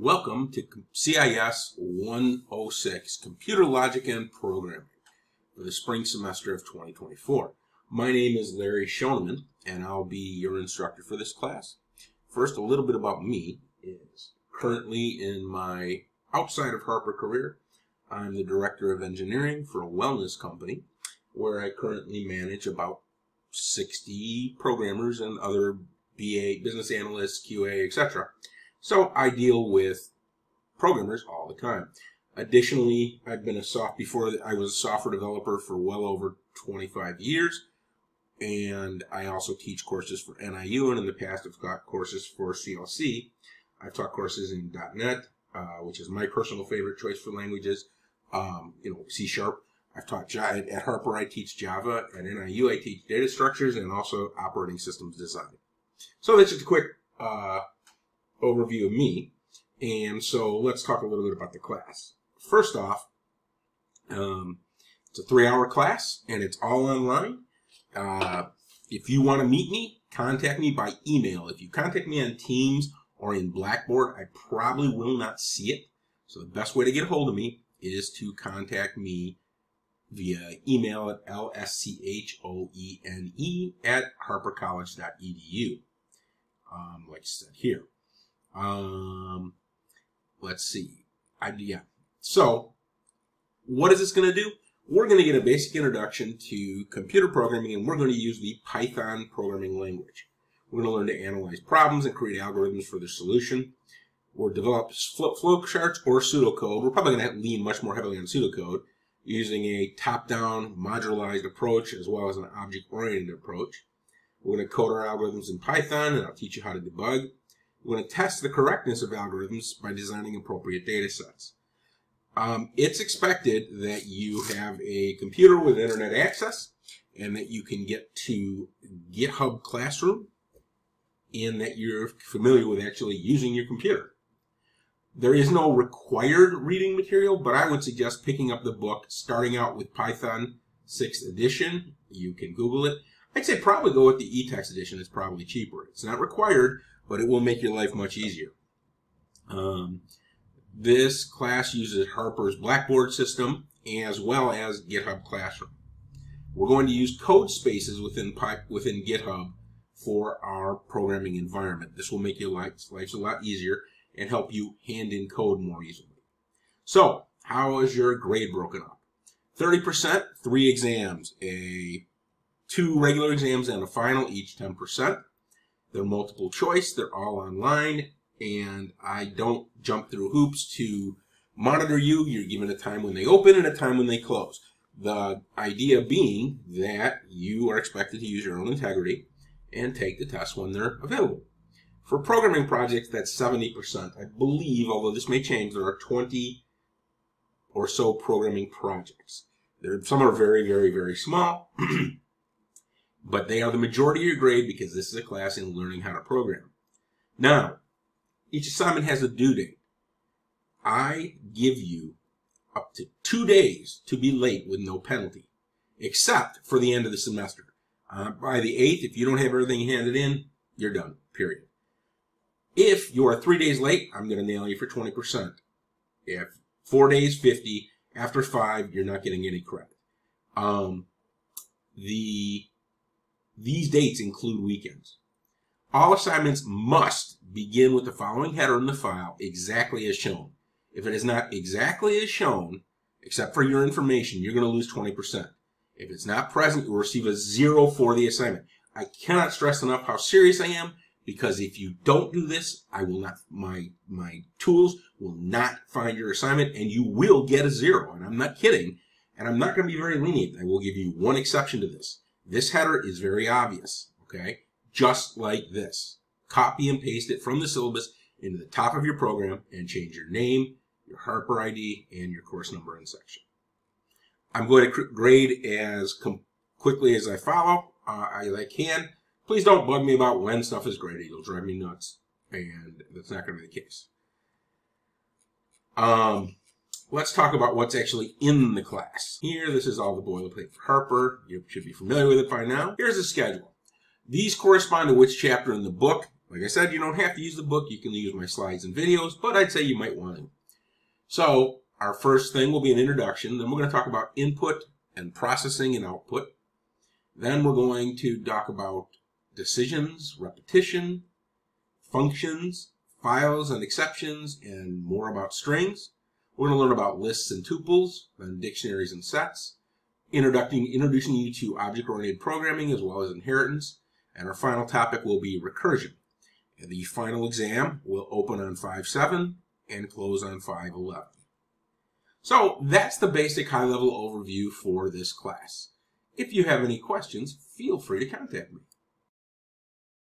Welcome to CIS 106, Computer Logic and Programming, for the spring semester of 2024. My name is Larry Schoeneman, and I'll be your instructor for this class. First, a little bit about me is currently in my outside of Harper career, I'm the Director of Engineering for a wellness company, where I currently manage about 60 programmers and other BA, business analysts, QA, etc. So I deal with programmers all the time. Additionally, I was a software developer for well over 25 years, and I also teach courses for NIU, and in the past I've taught courses for CLC. I've taught courses in .NET, which is my personal favorite choice for languages, C#. I've taught Java. At Harper I teach Java, at NIU I teach data structures and also operating systems design. So that's just a quick overview of me, and so let's talk a little bit about the class. First off, it's a 3-hour class and it's all online. If you want to meet me, contact me by email. If you contact me on Teams or in Blackboard, I probably will not see it. So the best way to get a hold of me is to contact me via email at lschoene@harpercollege.edu. Like I said here. Let's see. So, what is this going to do? We're going to get a basic introduction to computer programming, and we're going to use the Python programming language. We're going to learn to analyze problems and create algorithms for their solution, or develop flowcharts or pseudocode. We're probably going to lean much more heavily on pseudocode, using a top-down modularized approach as well as an object-oriented approach. We're going to code our algorithms in Python, and I'll teach you how to debug. We're going to test the correctness of algorithms by designing appropriate data sets. It's expected that you have a computer with internet access and that you can get to GitHub Classroom and that you're familiar with actually using your computer. There is no required reading material, but I would suggest picking up the book, starting out with Python 6th edition. You can Google it. I'd say probably go with the e-text edition. It's probably cheaper. It's not required, but it will make your life much easier. This class uses Harper's Blackboard system as well as GitHub Classroom. We're going to use code spaces within GitHub for our programming environment. This will make your life a lot easier and help you hand in code more easily. So, how is your grade broken up? 30%, 3 exams, 2 regular exams and a final, each 10%. They're multiple choice, they're all online, and I don't jump through hoops to monitor you. You're given a time when they open and a time when they close. The idea being that you are expected to use your own integrity and take the test when they're available. For programming projects, that's 70%. I believe, although this may change, there are 20 or so programming projects. Some are very, very, very small. But they are the majority of your grade because this is a class in learning how to program. Now, each assignment has a due date. I give you up to 2 days to be late with no penalty, except for the end of the semester. By the 8th, if you don't have everything handed in, you're done, period. If you are 3 days late, I'm going to nail you for 20%. If 4 days, 50. After 5, you're not getting any credit. These dates include weekends. All assignments must begin with the following header in the file exactly as shown. If it is not exactly as shown, except for your information, you're going to lose 20%. If it's not present, you'll receive a 0 for the assignment. I cannot stress enough how serious I am, because if you don't do this, my tools will not find your assignment and you will get a 0. And I'm not kidding. And I'm not going to be very lenient. I will give you one exception to this. This header is very obvious, okay? Just like this. Copy and paste it from the syllabus into the top of your program and change your name, your Harper ID, and your course number and section. I'm going to grade as quickly as I can. Please don't bug me about when stuff is graded. It'll drive me nuts, and that's not going to be the case. Let's talk about what's actually in the class. Here, this is all the boilerplate for Harper. You should be familiar with it by now. Here's the schedule. These correspond to which chapter in the book. Like I said, you don't have to use the book. You can use my slides and videos, but I'd say you might want to. So our first thing will be an introduction. Then we're going to talk about input and processing and output. Then we're going to talk about decisions, repetition, functions, files and exceptions, and more about strings. We're going to learn about lists and tuples, then dictionaries and sets, introducing you to object-oriented programming as well as inheritance, and our final topic will be recursion. And the final exam will open on 5/7 and close on 5/11. So that's the basic high-level overview for this class. If you have any questions, feel free to contact me.